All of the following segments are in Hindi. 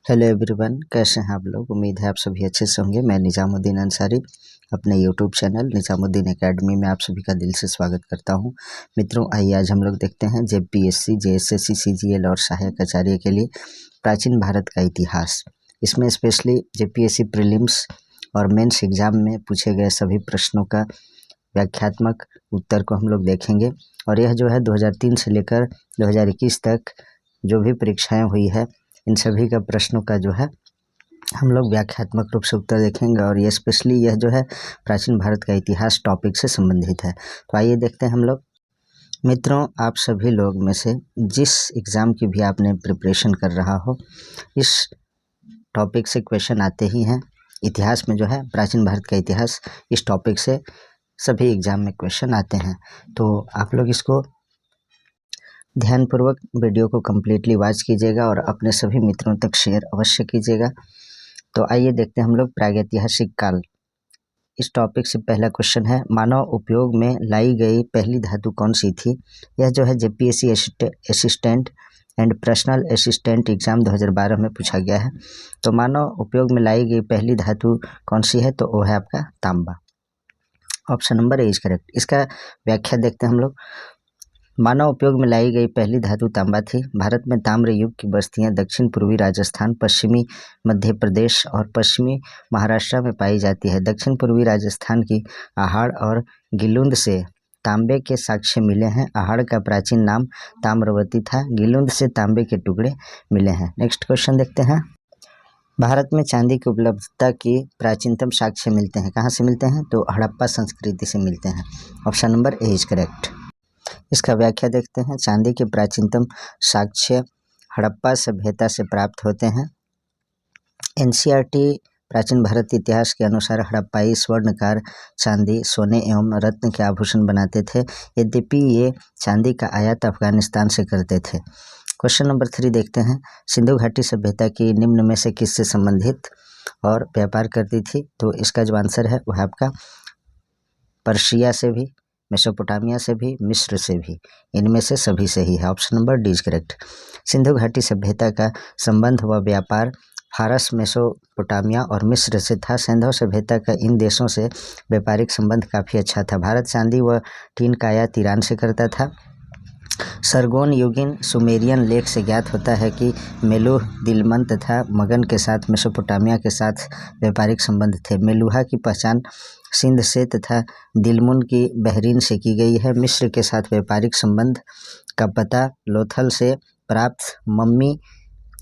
हेलो एवरीवन, कैसे हैं आप लोग। उम्मीद है आप सभी अच्छे से होंगे। मैं निजामुद्दीन अंसारी अपने यूट्यूब चैनल निजामुद्दीन एकेडमी में आप सभी का दिल से स्वागत करता हूं। मित्रों, आइए आज हम लोग देखते हैं जेपीएससी, जेएसएससी, सीजीएल और सहायक आचार्य के लिए प्राचीन भारत का इतिहास। इसमें स्पेशली जेपीएससी प्रीलिम्स और मेंस एग्जाम में पूछे गए सभी प्रश्नों का व्याख्यात्मक उत्तर को हम लोग देखेंगे। और यह जो है 2003 से लेकर 2021 तक जो भी परीक्षाएं हुई है, इन सभी का प्रश्नों का जो है हम लोग व्याख्यात्मक रूप से उत्तर देखेंगे। और ये स्पेशली यह जो है प्राचीन भारत का इतिहास टॉपिक से संबंधित है। तो आइए देखते हैं हम लोग। मित्रों, आप सभी लोग में से जिस एग्ज़ाम की भी आपने प्रिपरेशन कर रहा हो, इस टॉपिक से क्वेश्चन आते ही हैं। इतिहास में जो है प्राचीन भारत का इतिहास, इस टॉपिक से सभी एग्ज़ाम में क्वेश्चन आते हैं। तो आप लोग इसको ध्यानपूर्वक वीडियो को कम्प्लीटली वॉच कीजिएगा और अपने सभी मित्रों तक शेयर अवश्य कीजिएगा। तो आइए देखते हैं हम लोग प्रागैतिहासिक काल। इस टॉपिक से पहला क्वेश्चन है, मानव उपयोग में लाई गई पहली धातु कौन सी थी। यह जो है JPSC assistant and personal assistant exam 2012 में पूछा गया है। तो मानव उपयोग में लाई गई पहली धातु कौन सी है, तो वो है आपका तांबा। Option number A is correct. इसका व्याख्या देखते हैं हम लोग। मानव उपयोग में लाई गई पहली धातु तांबा थी। भारत में ताम्र युग की बस्तियां दक्षिण पूर्वी राजस्थान, पश्चिमी मध्य प्रदेश और पश्चिमी महाराष्ट्र में पाई जाती है। दक्षिण पूर्वी राजस्थान की आहाड़ और गिलुंद से तांबे के साक्ष्य मिले हैं। आहाड़ का प्राचीन नाम ताम्रवती था। गिलुंद से तांबे के टुकड़े मिले हैं। नेक्स्ट क्वेश्चन देखते हैं। भारत में चांदी की उपलब्धता की प्राचीनतम साक्ष्य मिलते हैं। कहाँ से मिलते हैं, तो हड़प्पा संस्कृति से मिलते हैं। Option number A is correct. इसका व्याख्या देखते हैं। चांदी के प्राचीनतम साक्ष्य हड़प्पा सभ्यता से प्राप्त होते हैं। एनसीईआरटी प्राचीन भारतीय इतिहास के अनुसार हड़प्पाई स्वर्णकार चांदी, सोने एवं रत्न के आभूषण बनाते थे। यद्यपि ये चांदी का आयात अफगानिस्तान से करते थे। क्वेश्चन नंबर 3 देखते हैं। सिंधु घाटी सभ्यता की निम्न में से किससे संबंधित और व्यापार करती थी, तो इसका जो आंसर है वह आपका पर्शिया से भी, मेसोपोटामिया से भी, मिस्र से भी, इनमें से सभी से ही है। Option number D is correct. Sindhu घाटी सभ्यता का संबंध व व्यापार फारस, मेसोपोटामिया और मिस्र से था। सिंधु सभ्यता का इन देशों से व्यापारिक संबंध काफ़ी अच्छा था। भारत चांदी व टीन का आयात ईरान से करता था। सरगोन युगीन सुमेरियन लेख से ज्ञात होता है कि मेलुह, दिलमन तथा मगन के साथ मेसोपोटामिया के साथ व्यापारिक संबंध थे। मेलुहा की पहचान सिंध से तथा दिलमुन की बहरीन से की गई है। मिस्र के साथ व्यापारिक संबंध का पता लोथल से प्राप्त मम्मी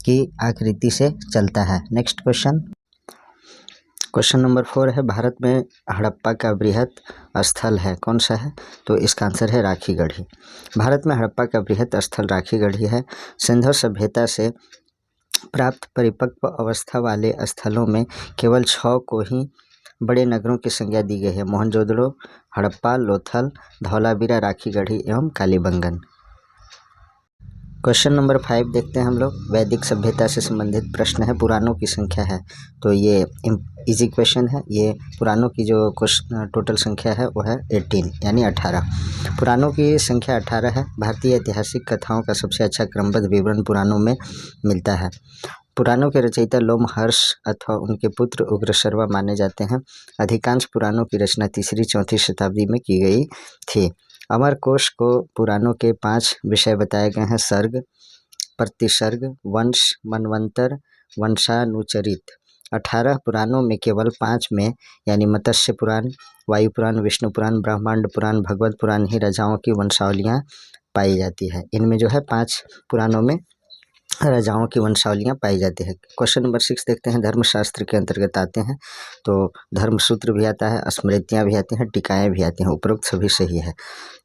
की आकृति से चलता है। नेक्स्ट क्वेश्चन, क्वेश्चन नंबर 4 है। भारत में हड़प्पा का बृहत स्थल है, कौन सा है, तो इसका आंसर है राखीगढ़ी। भारत में हड़प्पा का बृहत स्थल राखीगढ़ी है। सिंधु सभ्यता से प्राप्त परिपक्व अवस्था वाले स्थलों में केवल 6 को ही बड़े नगरों की संज्ञा दी गई है। मोहनजोदड़ो, हड़प्पा, लोथल, धौलावीरा, राखीगढ़ी एवं कालीबंगन। क्वेश्चन नंबर 5 देखते हैं हम लोग। वैदिक सभ्यता से संबंधित प्रश्न है। पुराणों की संख्या है, तो ये इजी क्वेश्चन है। ये पुराणों की जो टोटल संख्या है वो है 18 यानी 18। पुराणों की संख्या 18 है। भारतीय ऐतिहासिक कथाओं का सबसे अच्छा क्रमबद्ध विवरण पुराणों में मिलता है। पुराणों के रचयिता लोमहर्ष अथवा उनके पुत्र उग्रशर्वा माने जाते हैं। अधिकांश पुराणों की रचना 3री-4वीं शताब्दी में की गई थी। अमरकोश को पुराणों के 5 विषय बताए गए हैं। सर्ग, प्रतिसर्ग, वंश, मनवंतर, वंशानुचरित। 18 पुराणों में केवल 5 में यानी मत्स्य पुराण, वायु पुराण, विष्णु पुराण, ब्रह्मांड पुराण, भगवत पुराण ही राजाओं की वंशावलियाँ पाई जाती है। इनमें जो है 5 पुराणों में राजाओं की वंशावलियाँ पाई जाती है। क्वेश्चन नंबर 6 देखते हैं। धर्मशास्त्र के अंतर्गत आते हैं, तो धर्मसूत्र भी आता है, स्मृतियाँ भी आती हैं, टीकाएँ भी आती हैं। उपरोक्त सभी सही है।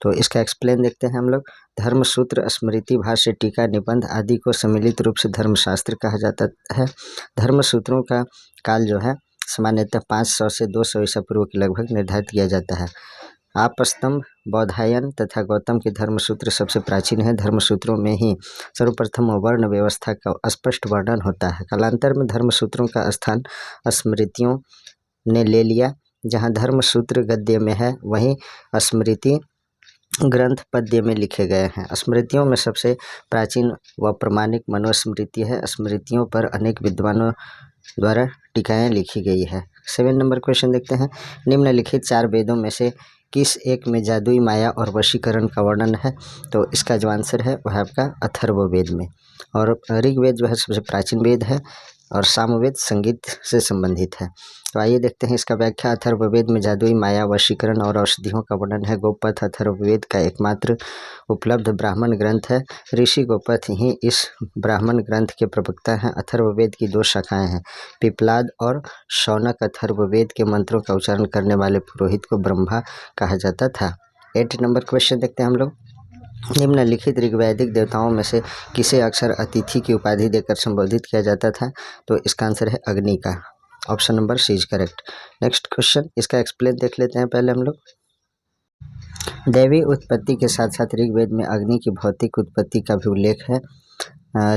तो इसका एक्सप्लेन देखते हैं हम लोग। धर्मसूत्र, स्मृति, भाष्य, टीका, निबंध आदि को सम्मिलित रूप से धर्मशास्त्र कहा जाता है। धर्मसूत्रों का काल जो है सामान्यतः 500 से 200 ईसा पूर्व के लगभग निर्धारित किया जाता है। आपस्तंभ, बौधायन तथा गौतम के धर्मसूत्र सबसे प्राचीन है। धर्मसूत्रों में ही सर्वप्रथम वर्ण व्यवस्था का स्पष्ट वर्णन होता है। कालांतर में धर्मसूत्रों का स्थान स्मृतियों ने ले लिया। जहाँ धर्मसूत्र गद्य में है, वहीं स्मृति ग्रंथ पद्य में लिखे गए हैं। स्मृतियों में सबसे प्राचीन व प्रमाणिक मनुस्मृति है। स्मृतियों पर अनेक विद्वानों द्वारा टीकाएं लिखी गई है। 7 नंबर क्वेश्चन देखते हैं। निम्नलिखित 4 वेदों में से किस एक में जादुई माया और वशीकरण का वर्णन है? तो इसका जो आंसर है वह आपका अथर्ववेद में। और ऋग्वेद जो है सबसे प्राचीन वेद है और सामवेद संगीत से संबंधित है। तो आइए देखते हैं इसका व्याख्या। अथर्ववेद में जादुई माया, वशीकरण और औषधियों का वर्णन है। गोपथ अथर्ववेद का एकमात्र उपलब्ध ब्राह्मण ग्रंथ है। ऋषि गोपथ ही इस ब्राह्मण ग्रंथ के प्रवक्ता हैं। अथर्ववेद की 2 शाखाएं हैं, पिप्लाद और शौनक। अथर्ववेद के मंत्रों का उच्चारण करने वाले पुरोहित को ब्रह्मा कहा जाता था। 8 नंबर क्वेश्चन देखते हैं हम लोग। निम्नलिखित ऋग्वैदिक देवताओं में से किसे अक्सर अतिथि की उपाधि देकर संबोधित किया जाता था? तो इसका आंसर है अग्नि का। Option number C is correct. Next question, इसका एक्सप्लेन देख लेते हैं पहले हम लोग। दैवी उत्पत्ति के साथ साथ ऋग्वेद में अग्नि की भौतिक उत्पत्ति का भी उल्लेख है।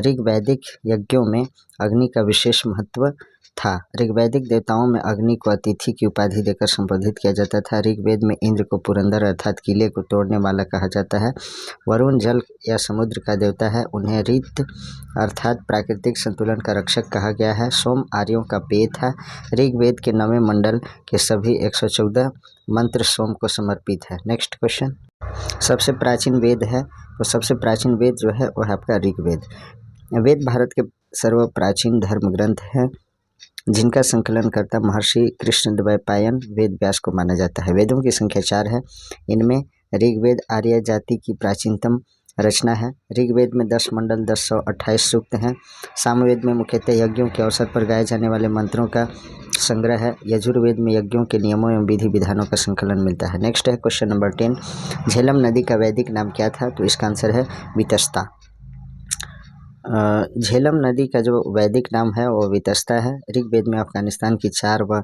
ऋग्वैदिक यज्ञों में अग्नि का विशेष महत्व था। ऋग्वैदिक देवताओं में अग्नि को अतिथि की उपाधि देकर संबोधित किया जाता था। ऋग्वेद में इंद्र को पुरंदर अर्थात किले को तोड़ने वाला कहा जाता है। वरुण जल या समुद्र का देवता है। उन्हें ऋत अर्थात प्राकृतिक संतुलन का रक्षक कहा गया है। सोम आर्यों का पेय था। ऋग्वेद के 9वें मंडल के सभी 114 मंत्र सोम को समर्पित है। नेक्स्ट क्वेश्चन, सबसे प्राचीन वेद है तो सबसे प्राचीन वेद जो है वह आपका ऋग्वेद। वेद भारत के सर्वप्राचीन धर्म ग्रंथ है जिनका संकलन करता महर्षि कृष्णद्वैपायन वेद व्यास को माना जाता है। वेदों की संख्या 4 है। इनमें ऋग्वेद आर्य जाति की प्राचीनतम रचना है। ऋग्वेद में 10 मंडल 1028 सूक्त हैं। सामवेद में मुख्यतः यज्ञों के अवसर पर गाए जाने वाले मंत्रों का संग्रह है। यजुर्वेद में यज्ञों के नियमों एवं विधि विधानों का संकलन मिलता है। नेक्स्ट है क्वेश्चन नंबर 10। झेलम नदी का वैदिक नाम क्या था? तो इसका आंसर है वितस्ता। झेलम नदी का जो वैदिक नाम है वो वितस्ता है। ऋग्वेद में अफगानिस्तान की 4 व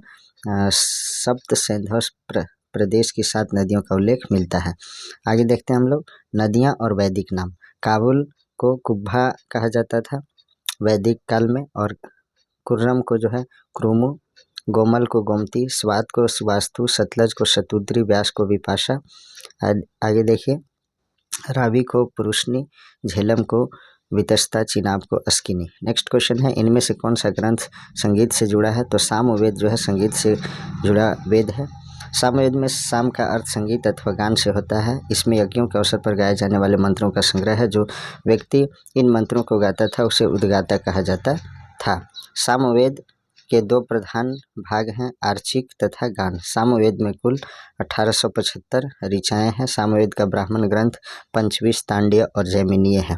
सप्त सैंधव प्रदेश की 7 नदियों का उल्लेख मिलता है। आगे देखते हैं हम लोग नदियां और वैदिक नाम। काबुल को कुब्भा कहा जाता था वैदिक काल में, और कुर्रम को जो है क्रुमु, गोमल को गोमती, स्वात को सुवास्तु, सतलज को शतुद्री, व्यास को विपाशा। आगे देखिए, रावी को पुरुषनी, झेलम को वितस्ता, चिनाब को अस्किनी। नेक्स्ट क्वेश्चन है, इनमें से कौन सा ग्रंथ संगीत से जुड़ा है? तो सामवेद जो है संगीत से जुड़ा वेद है। सामवेद में साम का अर्थ संगीत अथवा गान से होता है। इसमें यज्ञों के अवसर पर गाए जाने वाले मंत्रों का संग्रह है। जो व्यक्ति इन मंत्रों को गाता था उसे उद्गाता कहा जाता था। सामवेद के 2 प्रधान भाग हैं, आर्चिक तथा गान। सामवेद में कुल 1875 ऋचाएँ हैं। सामवेद का ब्राह्मण ग्रंथ पंचविश, तांड्य और जैमिनीय है।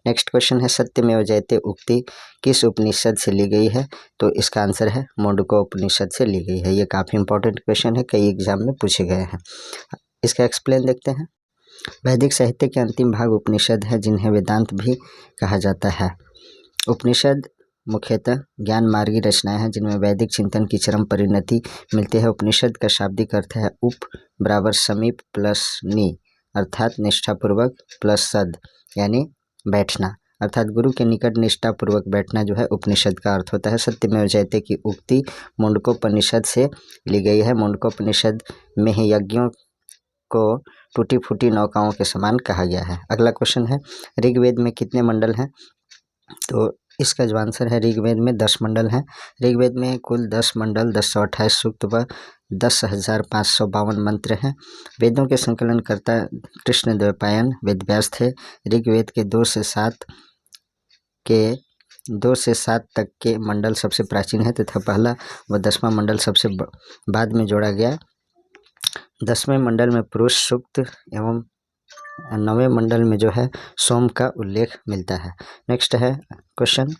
नेक्स्ट क्वेश्चन है, सत्यमेव जयते उक्ति किस उपनिषद से ली गई है? तो इसका आंसर है मुंडको उपनिषद से ली गई है। ये काफ़ी इंपॉर्टेंट क्वेश्चन है, कई एग्जाम में पूछे गए हैं। इसका एक्सप्लेन देखते हैं। वैदिक साहित्य के अंतिम भाग उपनिषद है जिन्हें वेदांत भी कहा जाता है। उपनिषद मुख्यतः ज्ञान मार्गी रचनाएं हैं जिनमें वैदिक चिंतन की चरम परिणति मिलती है। उपनिषद का शाब्दिक अर्थ है उप बराबर समीप प्लस नी अर्थात निष्ठापूर्वक प्लस सद यानी बैठना, अर्थात गुरु के निकट निष्ठापूर्वक बैठना जो है उपनिषद का अर्थ होता है। सत्यमेव जयते की उक्ति मुंडकोपनिषद से ली गई है। मुंडकोपनिषद में ही यज्ञों को टूटी फूटी नौकाओं के समान कहा गया है। अगला क्वेश्चन है, ऋग्वेद में कितने मंडल हैं? तो इसका जो आंसर है, ऋग्वेद में 10 मंडल हैं। ऋग्वेद में कुल 10 मंडल 1028 सूक्त व 10,552 मंत्र हैं। वेदों के संकलनकर्ता कृष्णद्वैपायन वेदव्यास थे। ऋग्वेद के 2 से 7 तक के मंडल सबसे प्राचीन है तथा पहला व 10वां मंडल सबसे बाद में जोड़ा गया। 10वें मंडल में पुरुष सूक्त एवं 9वें मंडल में जो है सोम का उल्लेख मिलता है। नेक्स्ट है क्वेश्चन,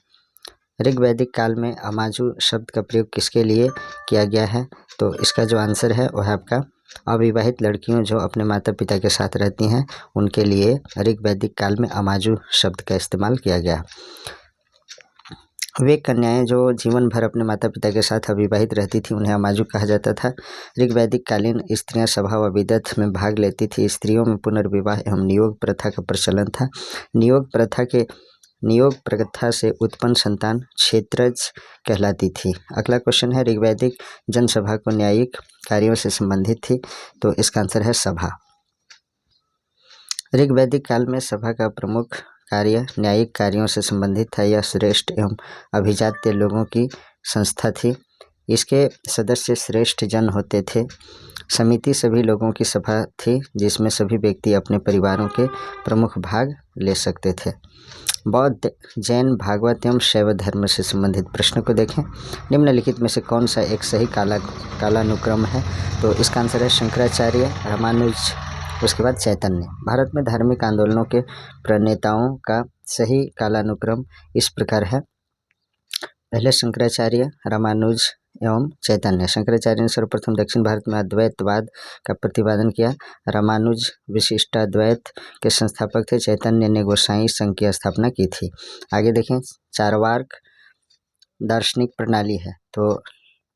ऋग्वैदिक काल में अमाजु शब्द का प्रयोग किसके लिए किया गया है? तो इसका जो आंसर है वह आपका अविवाहित लड़कियों जो अपने माता पिता के साथ रहती हैं उनके लिए ऋग्वैदिक काल में अमाजु शब्द का इस्तेमाल किया गया। वे कन्याएं जो जीवन भर अपने माता पिता के साथ अविवाहित रहती थी उन्हें अमाजु कहा जाता था। ऋग्वैदिक कालीन स्त्रियां सभा व विदत में भाग लेती थी। स्त्रियों में पुनर्विवाह एवं नियोग प्रथा का प्रचलन था। नियोग प्रथा से उत्पन्न संतान क्षेत्रज कहलाती थी। अगला क्वेश्चन है, ऋग्वैदिक जनसभा को न्यायिक कार्यों से संबंधित थी। तो इसका आंसर है सभा। ऋग्वैदिक काल में सभा का प्रमुख कार्य न्यायिक कार्यों से संबंधित था। यह श्रेष्ठ एवं अभिजात्य लोगों की संस्था थी। इसके सदस्य श्रेष्ठ जन होते थे। समिति सभी लोगों की सभा थी जिसमें सभी व्यक्ति अपने परिवारों के प्रमुख भाग ले सकते थे। बौद्ध, जैन, भागवत एवं शैव धर्म से संबंधित प्रश्न को देखें। निम्नलिखित में से कौन सा एक सही कालानुक्रम है? तो इसका आंसर है शंकराचार्य, रामानुज, उसके बाद चैतन्य। भारत में धार्मिक आंदोलनों के प्रणेताओं का सही कालानुक्रम इस प्रकार है। पहले शंकराचार्य, रामानुज एवं चैतन्य। शंकराचार्य ने सर्वप्रथम दक्षिण भारत में अद्वैतवाद का प्रतिपादन किया। रामानुज विशिष्टाद्वैत के संस्थापक थे। चैतन्य ने गोसाई संघ की स्थापना की थी। आगे देखें, चारवाक दार्शनिक प्रणाली है तो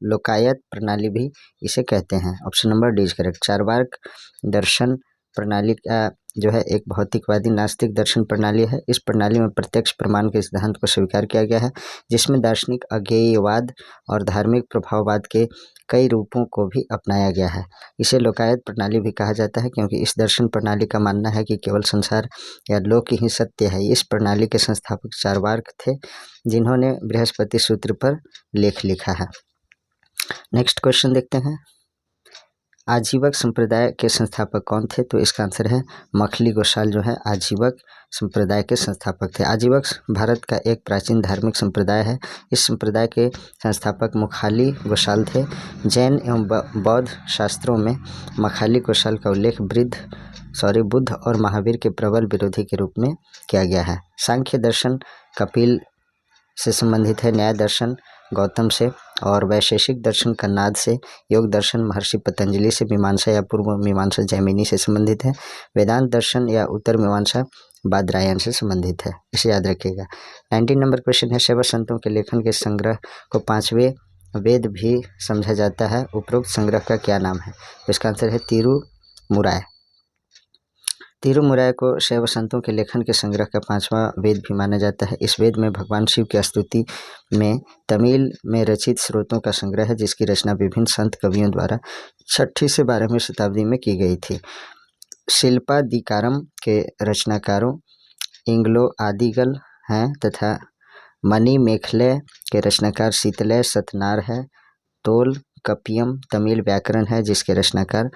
लोकायत प्रणाली भी इसे कहते हैं। Option number D is correct. Charvaka दर्शन प्रणाली का जो है एक भौतिकवादी नास्तिक दर्शन प्रणाली है। इस प्रणाली में प्रत्यक्ष प्रमाण के सिद्धांत को स्वीकार किया गया है, जिसमें दार्शनिक अज्ञेयवाद और धार्मिक प्रभाववाद के कई रूपों को भी अपनाया गया है। इसे लोकायत प्रणाली भी कहा जाता है क्योंकि इस दर्शन प्रणाली का मानना है कि केवल संसार या लोक ही सत्य है। इस प्रणाली के संस्थापक चारवाक थे, जिन्होंने बृहस्पति सूत्र पर लेख लिखा है। नेक्स्ट क्वेश्चन देखते हैं, आजीवक संप्रदाय के संस्थापक कौन थे? तो इसका आंसर है मखली गोसाल जो है आजीवक संप्रदाय के संस्थापक थे। आजीवक भारत का एक प्राचीन धार्मिक संप्रदाय है। इस संप्रदाय के संस्थापक मखाली गोसाल थे। जैन एवं बौद्ध शास्त्रों में मखाली गोसाल का उल्लेख बुद्ध और महावीर के प्रबल विरोधी के रूप में किया गया है। सांख्य दर्शन कपिल से संबंधित है, न्याय दर्शन गौतम से, और वैशेषिक दर्शन कन्नाद से, योग दर्शन महर्षि पतंजलि से, मीमांसा या पूर्व मीमांसा जैमिनी से संबंधित है, वेदांत दर्शन या उत्तर मीमांसा बादरायण से संबंधित है। इसे याद रखिएगा। 19 नंबर क्वेश्चन है, शैव संतों के लेखन के संग्रह को पांचवें वेद भी समझा जाता है। उपरोक्त संग्रह का क्या नाम है? तो इसका आंसर है तिरुमुराय। तिरुमुराय को शैव संतों के लेखन के संग्रह का पांचवा वेद भी माना जाता है। इस वेद में भगवान शिव की स्तुति में तमिल में रचित स्रोतों का संग्रह है, जिसकी रचना विभिन्न संत कवियों द्वारा 6ठी से 12वीं शताब्दी में की गई थी। शिल्पादिकारम के रचनाकारों इंग्लो आदिगल हैं तथा मणि मेखले के रचनाकार शीतलय सतनार है। तोलकपियम तमिल व्याकरण है, जिसके रचनाकार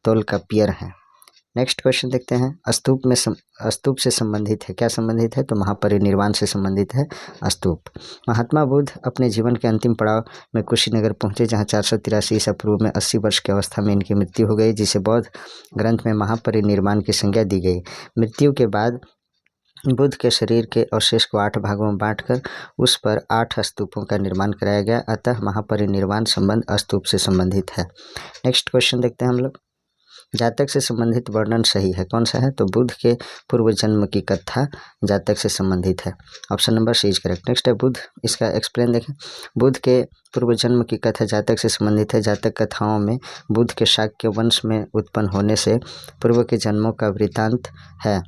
तोलकपियर हैं। नेक्स्ट क्वेश्चन देखते हैं, स्तूप से संबंधित है। क्या संबंधित है? तो महापरिनिर्वाण से संबंधित है स्तूप। महात्मा बुद्ध अपने जीवन के अंतिम पड़ाव में कुशीनगर पहुंचे, जहां 483 ईसा पूर्व में 80 वर्ष की अवस्था में इनकी मृत्यु हो गई, जिसे बौद्ध ग्रंथ में महापरिनिर्वाण की संज्ञा दी गई। मृत्यु के बाद बुद्ध के शरीर के अवशेष को 8 भागों में बांटकर उस पर 8 स्तूपों का निर्माण कराया गया। अतः महापरिनिर्वाण संबंध स्तूप से संबंधित है। नेक्स्ट क्वेश्चन देखते हैं हम लोग, जातक से संबंधित वर्णन सही है, कौन सा है? तो बुद्ध के पूर्व जन्म की कथा जातक से संबंधित है। Option number C is correct. Next है बुद्ध, इसका एक्सप्लेन देखें। बुद्ध के पूर्व जन्म की कथा जातक से संबंधित है। जातक कथाओं में बुद्ध के शाक्य वंश में उत्पन्न होने से पूर्व के जन्मों का वृतांत है।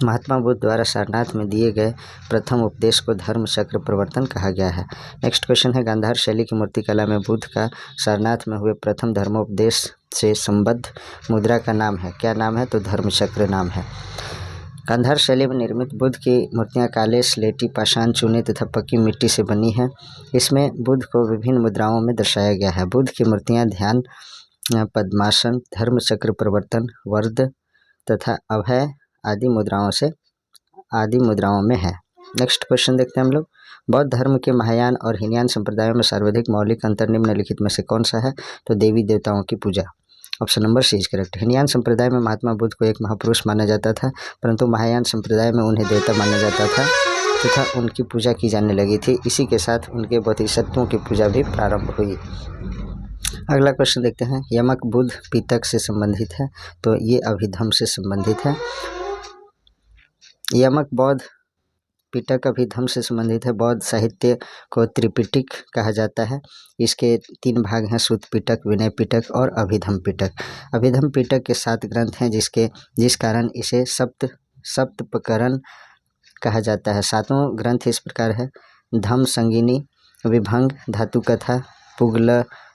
महात्मा बुद्ध द्वारा सारनाथ में दिए गए प्रथम उपदेश को धर्म चक्र प्रवर्तन कहा गया है। नेक्स्ट क्वेश्चन है, गांधार शैली की मूर्तिकला में बुद्ध का सारनाथ में हुए प्रथम धर्मोपदेश से संबद्ध मुद्रा का नाम है। क्या नाम है? तो धर्मचक्र नाम है। गांधार शैली में निर्मित बुद्ध की मूर्तियां काले, स्लेटी, पाषाण, चूने तथा पक्की मिट्टी से बनी हैं। इसमें बुद्ध को विभिन्न मुद्राओं में दर्शाया गया है। बुद्ध की मूर्तियां ध्यान, पद्मासन, धर्मचक्र प्रवर्तन, वर्द तथा अभय आदि मुद्राओं में है। नेक्स्ट क्वेश्चन देखते हैं हम लोग, बौद्ध धर्म के महायान और हीनयान संप्रदायों में सर्वाधिक मौलिक अंतर निम्नलिखित में से कौन सा है? तो देवी देवताओं की पूजा। Option number C is correct. Hinayana संप्रदाय में महात्मा बुद्ध को एक महापुरुष माना जाता था, परंतु महायान संप्रदाय में उन्हें देवता माना जाता था तथा उनकी पूजा की जाने लगी थी। इसी के साथ उनके बोधिसत्वों की पूजा भी प्रारंभ हुई। अगला क्वेश्चन देखते हैं, यमक बुद्ध पितक से संबंधित है, तो ये अभिधम से संबंधित है। यमक बौद्ध पिटक अभिधम से संबंधित है। बौद्ध साहित्य को त्रिपिटक कहा जाता है। इसके 3 भाग हैं, सुत्त पिटक, विनय पिटक और अभिधम पिटक। अभिधम पिटक के 7 ग्रंथ हैं, जिस कारण इसे सप्तप्रकरण कहा जाता है। 7वां ग्रंथ इस प्रकार है, धम्म संगीनी, विभंग, धातु कथा,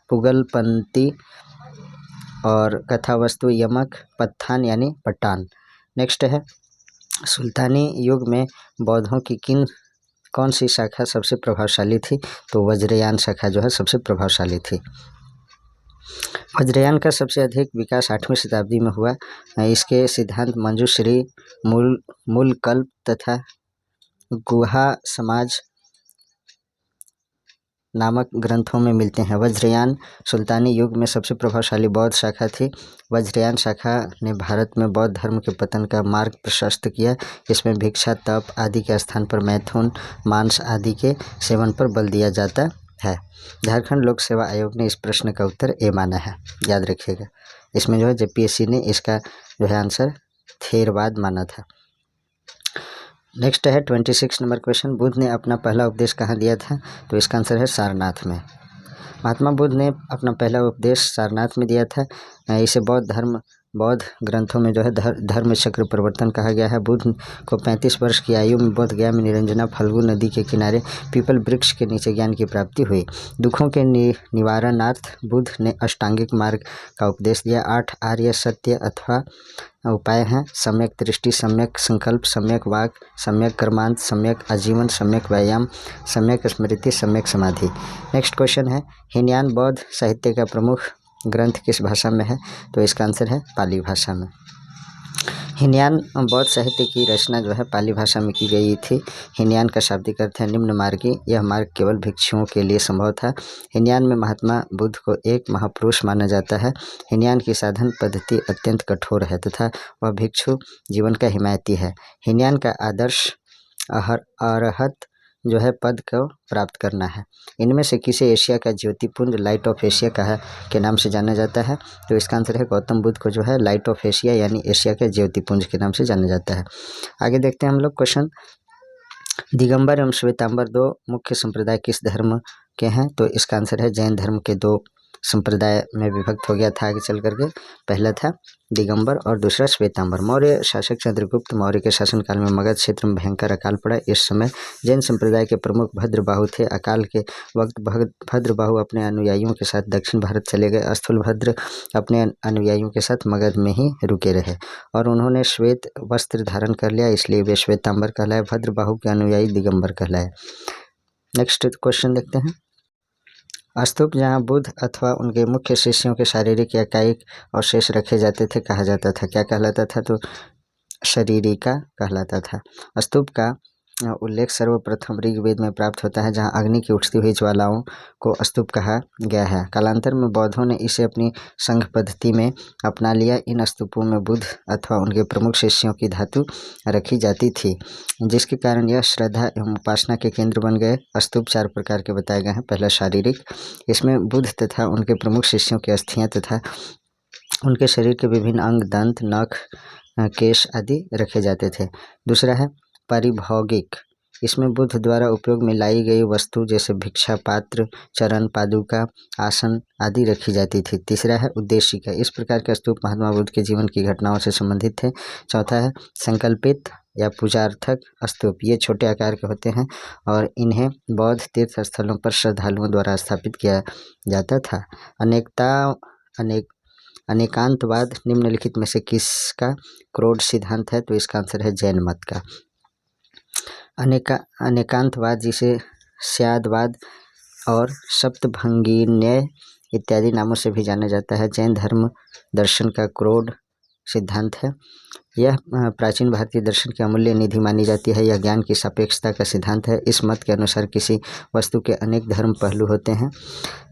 पुगलपंती और कथा वस्तु, यमक, पत्थान यानी पट्टान। नेक्स्ट है सुल्तानी युग में बौद्धों की कौन सी शाखा सबसे प्रभावशाली थी? तो वज्रयान शाखा जो है सबसे प्रभावशाली थी। वज्रयान का सबसे अधिक विकास 8वीं शताब्दी में हुआ। इसके सिद्धांत मंजूश्री, मूलकल्प तथा गुहा समाज नामक ग्रंथों में मिलते हैं। वज्रयान सुल्तानी युग में सबसे प्रभावशाली बौद्ध शाखा थी। वज्रयान शाखा ने भारत में बौद्ध धर्म के पतन का मार्ग प्रशस्त किया। इसमें भिक्षा, तप आदि के स्थान पर मैथुन, मांस आदि के सेवन पर बल दिया जाता है। झारखंड लोक सेवा आयोग ने इस प्रश्न का उत्तर ए माना है, याद रखिएगा। इसमें जो है जेपीएससी ने इसका जो है आंसर थेरवाद माना था। नेक्स्ट है 26 नंबर क्वेश्चन, बुद्ध ने अपना पहला उपदेश कहाँ दिया था? तो इसका आंसर है सारनाथ में। महात्मा बुद्ध ने अपना पहला उपदेश सारनाथ में दिया था। इसे बौद्ध ग्रंथों में जो है धर्म चक्र प्रवर्तन कहा गया है। बुद्ध को 35 वर्ष की आयु में बोध गया में निरंजना फल्गु नदी के किनारे पीपल वृक्ष के नीचे ज्ञान की प्राप्ति हुई। दुखों के निवारणार्थ बुद्ध ने अष्टांगिक मार्ग का उपदेश दिया। 8 आर्य सत्य अथवा उपाय हैं: सम्यक दृष्टि, सम्यक संकल्प, सम्यक वाक, सम्यक कर्मांत, सम्यक आजीवन, सम्यक व्यायाम, सम्यक स्मृति, सम्यक समाधि। नेक्स्ट क्वेश्चन है हीनयान बौद्ध साहित्य का प्रमुख ग्रंथ किस भाषा में है? तो इसका आंसर है पाली भाषा में। हीनयान बौद्ध साहित्य की रचना जो है पाली भाषा में की गई थी। हीनयान का शाब्दिक अर्थ है निम्न मार्गी। यह मार्ग केवल भिक्षुओं के लिए संभव था। हीनयान में महात्मा बुद्ध को एक महापुरुष माना जाता है। हीनयान की साधन पद्धति अत्यंत कठोर है तथा वह भिक्षु जीवन का हिमायती है। हीनयान का आदर्श अरहत जो है पद को प्राप्त करना है। इनमें से किसे एशिया का ज्योतिपुंज लाइट ऑफ एशिया के नाम से जाना जाता है? तो इसका आंसर है गौतम बुद्ध को जो है लाइट ऑफ एशिया यानी एशिया के ज्योतिपुंज के नाम से जाना जाता है। आगे देखते हैं हम लोग क्वेश्चन, दिगंबर एवं श्वेतांबर दो मुख्य संप्रदाय किस धर्म के हैं? तो इसका आंसर है जैन धर्म के दो संप्रदाय में विभक्त हो गया था आगे चल करके। पहला था दिगंबर और दूसरा श्वेतांबर। मौर्य शासक चंद्रगुप्त मौर्य के शासनकाल में मगध क्षेत्र में भयंकर अकाल पड़ा। इस समय जैन संप्रदाय के प्रमुख भद्रबाहु थे। अकाल के वक्त भद्रबाहु अपने अनुयायियों के साथ दक्षिण भारत चले गए। स्थूलभद्र अपने अनुयायियों के साथ मगध में ही रुके रहे और उन्होंने श्वेत वस्त्र धारण कर लिया, इसलिए वे श्वेतांबर कहलाए। भद्रबाहु के अनुयायी दिगंबर कहलाए। नेक्स्ट क्वेश्चन देखते हैं, स्तूप जहाँ बुद्ध अथवा उनके मुख्य शिष्यों के शारीरिक या कायिक अवशेष रखे जाते थे कहा जाता था, क्या कहलाता था? तो शरीरिका कहलाता था। स्तूप का उल्लेख सर्वप्रथम ऋग्वेद में प्राप्त होता है, जहाँ अग्नि की उठती हुई ज्वालाओं को स्तूप कहा गया है। कालांतर में बौद्धों ने इसे अपनी संघ पद्धति में अपना लिया। इन स्तूपों में बुद्ध अथवा उनके प्रमुख शिष्यों की धातु रखी जाती थी, जिसके कारण यह श्रद्धा एवं उपासना के केंद्र बन गए। स्तूप 4 प्रकार के बताए गए हैं। पहला शारीरिक, इसमें बुद्ध तथा उनके प्रमुख शिष्यों की अस्थियाँ तथा उनके शरीर के विभिन्न अंग, दंत, नख, केश आदि रखे जाते थे। दूसरा है पारिभौगिक, इसमें बुद्ध द्वारा उपयोग में लाई गई वस्तु जैसे भिक्षा पात्र, चरण पादुका, आसन आदि रखी जाती थी। तीसरा है उद्देशिक, इस प्रकार के स्तूप महात्मा बुद्ध के जीवन की घटनाओं से संबंधित थे। चौथा है संकल्पित या पूजार्थक स्तूप, ये छोटे आकार के होते हैं और इन्हें बौद्ध तीर्थ स्थलों पर श्रद्धालुओं द्वारा स्थापित किया जाता था। अनेकांतवाद निम्नलिखित में से किसका क्रोध सिद्धांत है? तो इसका आंसर है जैन मत का। अनेकांतवाद जिसे स्यादवाद और सप्तभंगीन्याय इत्यादि नामों से भी जाना जाता है, जैन धर्म दर्शन का क्रोध सिद्धांत है। यह प्राचीन भारतीय दर्शन की अमूल्य निधि मानी जाती है। यह ज्ञान की सापेक्षता का सिद्धांत है। इस मत के अनुसार किसी वस्तु के अनेक धर्म पहलू होते हैं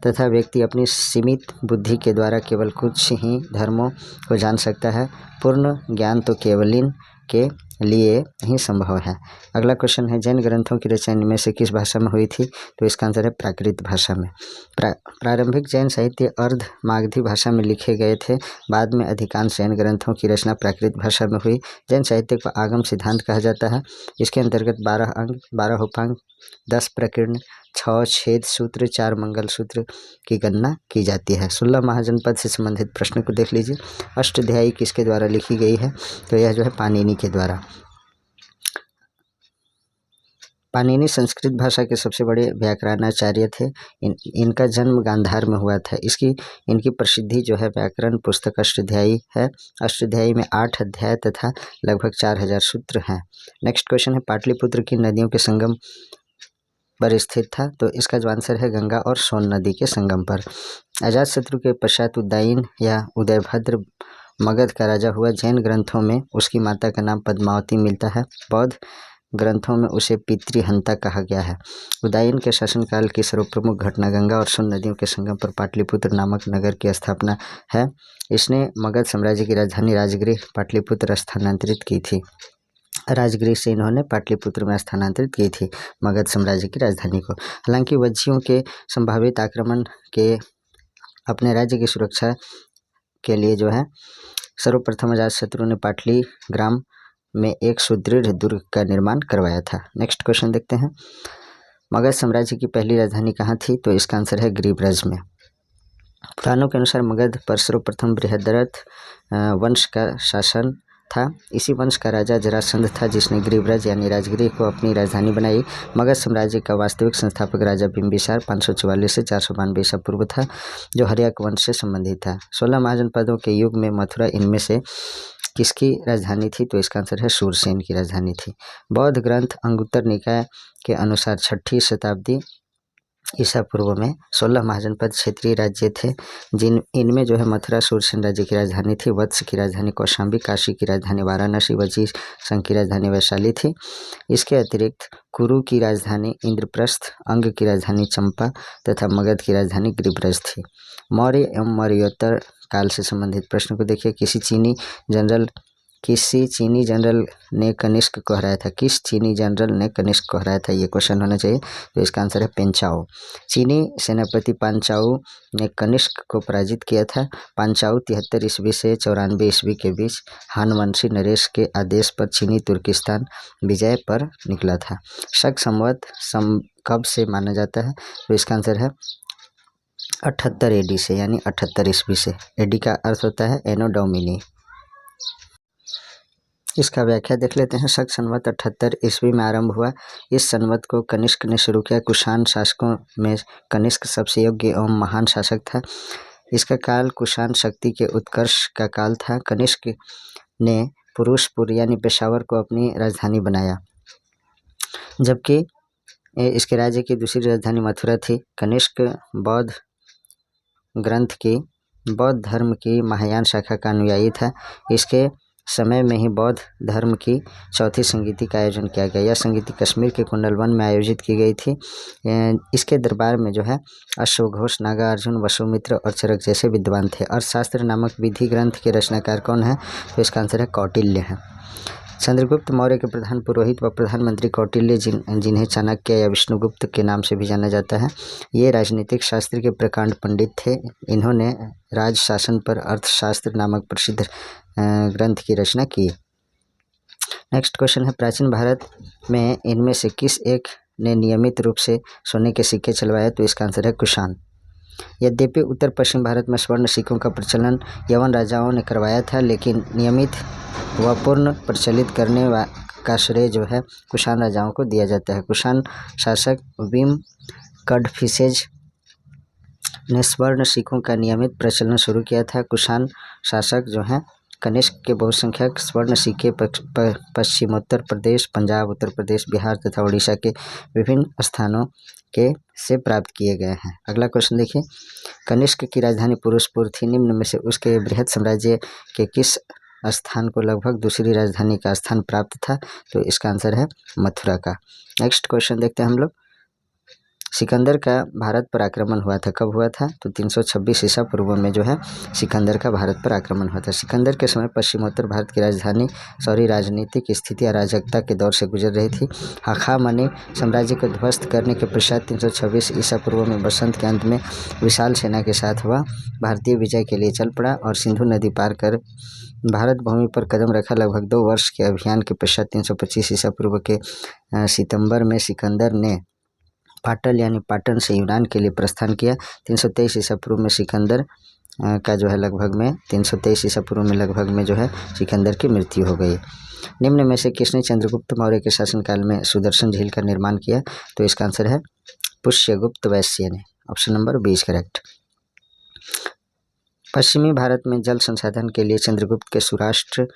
तथा व्यक्ति अपनी सीमित बुद्धि के द्वारा केवल कुछ ही धर्मों को जान सकता है। पूर्ण ज्ञान तो केवलिन के लिए ही संभव है। अगला क्वेश्चन है, जैन ग्रंथों की रचना इनमें से किस भाषा में हुई थी? तो इसका आंसर है प्राकृत भाषा में। प्रारंभिक जैन साहित्य अर्ध मागधी भाषा में लिखे गए थे। बाद में अधिकांश जैन ग्रंथों की रचना प्राकृत भाषा में हुई। जैन साहित्य को आगम सिद्धांत कहा जाता है। इसके अंतर्गत 12 अंग, 12 उपांग, 10 प्रकीर्ण, 6 छेद सूत्र, 4 मंगल सूत्र की गणना की जाती है। 16 महाजनपद से संबंधित प्रश्न को देख लीजिए। अष्टाध्यायी किसके द्वारा लिखी गई है? तो यह जो है पाणिनि के द्वारा। पाणिनि संस्कृत भाषा के सबसे बड़े व्याकरणाचार्य थे। इनका जन्म गांधार में हुआ था। इनकी प्रसिद्धि जो है व्याकरण पुस्तक अष्टाध्यायी है। अष्टाध्यायी में 8 अध्याय तथा लगभग 4000 सूत्र हैं। नेक्स्ट क्वेश्चन है, पाटलिपुत्र की नदियों के संगम पर स्थित था, तो इसका जो आंसर है गंगा और सोन नदी के संगम पर। अजातशत्रु के पश्चात उदयन या उदयभद्र मगध का राजा हुआ। जैन ग्रंथों में उसकी माता का नाम पद्मावती मिलता है। बौद्ध ग्रंथों में उसे पितृहंता कहा गया है। उदयन के शासनकाल की सर्वप्रमुख घटना गंगा और सोन नदियों के संगम पर पाटलिपुत्र नामक नगर की स्थापना है। इसने मगध साम्राज्य की राजधानी राजगृह पाटलिपुत्र स्थानांतरित की थी। राजगृह से इन्होंने पाटलिपुत्र में स्थानांतरित की थी मगध साम्राज्य की राजधानी को। हालांकि वज्जियों के संभावित आक्रमण के अपने राज्य की सुरक्षा के लिए जो है सर्वप्रथम अजातशत्रु ने पाटली ग्राम में एक सुदृढ़ दुर्ग का निर्माण करवाया था। नेक्स्ट क्वेश्चन देखते हैं, मगध साम्राज्य की पहली राजधानी कहाँ थी, तो इसका आंसर है गिरिब्रज में। पुराणों के अनुसार मगध पर सर्वप्रथम बृहद्रथ वंश का शासन था। इसी वंश का राजा जरासंध था जिसने गिरिब्रज यानी राजगृह को अपनी राजधानी बनाई। मगध साम्राज्य का वास्तविक संस्थापक राजा बिंबिसार 544 से 492 ईसा पूर्व था, जो हर्यक वंश से संबंधित था। 16 महाजनपदों के युग में मथुरा इनमें से किसकी राजधानी थी, तो इसका आंसर है शूरसेन की राजधानी थी। बौद्ध ग्रंथ अंगुत्तर निकाय के अनुसार 6ठी शताब्दी ईसा पूर्व में 16 महाजनपद क्षेत्रीय राज्य थे, इनमें जो है मथुरा शूरसेन राज्य की राजधानी थी। वत्स की राजधानी कौशाम्बी, काशी की राजधानी वाराणसी, वजी संघ की राजधानी वैशाली थी। इसके अतिरिक्त कुरु की राजधानी इंद्रप्रस्थ, अंग की राजधानी चंपा तथा मगध की राजधानी गिरिब्रज थी। मौर्य एवं मौर्योत्तर काल से संबंधित प्रश्न को देखिए। किसी चीनी जनरल ने कनिष्क को हराया था। किस चीनी जनरल ने कनिष्क को हराया था, ये क्वेश्चन होना चाहिए, तो इसका आंसर है पेंचाओ। चीनी सेनापति पांचाऊ ने कनिष्क को पराजित किया था। पांचाऊ 73 ईस्वी से 94 ईस्वी के बीच हानवंशी नरेश के आदेश पर चीनी तुर्किस्तान विजय पर निकला था। शक संवत कब से माना जाता है, तो इसका आंसर है 78 एडी से, यानी 78 ईस्वी से। एडी का अर्थ होता है एनो डोमिनी। इसका व्याख्या देख लेते हैं। शक संवत 78 ईस्वी में आरंभ हुआ। इस संवत को कनिष्क ने शुरू किया। कुषाण शासकों में कनिष्क सबसे योग्य एवं महान शासक था। इसका काल कुषाण शक्ति के उत्कर्ष का काल था। कनिष्क ने पुरुषपुर यानी पेशावर को अपनी राजधानी बनाया, जबकि इसके राज्य की दूसरी राजधानी मथुरा थी। कनिष्क बौद्ध धर्म की महायान शाखा का अनुयायी था। इसके समय में ही बौद्ध धर्म की चौथी संगीति का आयोजन किया गया। यह संगीति कश्मीर के कुंडलवन में आयोजित की गई थी। इसके दरबार में जो है अश्वघोष, नागार्जुन, वसुमित्र और चरक जैसे विद्वान थे। अर्थशास्त्र नामक विधि ग्रंथ के रचनाकार कौन है, तो इसका आंसर है कौटिल्य है। चंद्रगुप्त मौर्य के प्रधान पुरोहित व प्रधानमंत्री कौटिल्य जिन्हें चाणक्य या विष्णुगुप्त के नाम से भी जाना जाता है, ये राजनीतिक शास्त्र के प्रकांड पंडित थे। इन्होंने राज शासन पर अर्थशास्त्र नामक प्रसिद्ध ग्रंथ की रचना की। नेक्स्ट क्वेश्चन है, प्राचीन भारत में इनमें से किस एक ने नियमित रूप से सोने के सिक्के चलवाए, तो इसका आंसर है कुषाण। यद्यपि उत्तर पश्चिम भारत में स्वर्ण सिक्कों का प्रचलन यवन राजाओं ने करवाया था, लेकिन नियमित व पूर्ण प्रचलित करने का श्रेय जो है कुषाण राजाओं को दिया जाता है। कुषाण शासक विम कडफिसेज ने स्वर्ण सिक्कों का नियमित प्रचलन शुरू किया था। कुषाण शासक जो हैं कनिष्क के बहुसंख्यक स्वर्ण सिक्के पश्चिमोत्तर प्रदेश, पंजाब, उत्तर प्रदेश, बिहार तथा उड़ीसा के विभिन्न स्थानों से प्राप्त किए गए हैं। अगला क्वेश्चन देखिए, कनिष्क की राजधानी पुरुषपुर थी। निम्न में से उसके बृहद साम्राज्य के किस स्थान को लगभग दूसरी राजधानी का स्थान प्राप्त था, तो इसका आंसर है मथुरा का। नेक्स्ट क्वेश्चन देखते हैं हम लोग। सिकंदर का भारत पर आक्रमण हुआ था, कब हुआ था, तो 326 ईसा पूर्व में जो है सिकंदर का भारत पर आक्रमण हुआ था। सिकंदर के समय पश्चिमोत्तर भारत की राजनीतिक स्थिति अराजकता के दौर से गुजर रही थी। हाखामनी साम्राज्य को ध्वस्त करने के पश्चात 326 ईसा पूर्व में बसंत के अंत में विशाल सेना के साथ वह भारतीय विजय के लिए चल पड़ा और सिंधु नदी पार कर भारत भूमि पर कदम रखा। लगभग 2 वर्ष के अभियान के पश्चात 325 ईसा पूर्व के सितंबर में सिकंदर ने पाटल यानी पाटन से यूनान के लिए प्रस्थान किया। 323 ईसा पूर्व में सिकंदर का जो है लगभग में 323 ईसा पूर्व में लगभग में जो है सिकंदर की मृत्यु हो गई। निम्न में से किसने चंद्रगुप्त मौर्य के शासनकाल में सुदर्शन झील का निर्माण किया? तो इसका आंसर है पुष्यगुप्त वैश्य ने। Option number 20 correct. पश्चिमी भारत में जल संसाधन के लिए चंद्रगुप्त के सौराष्ट्र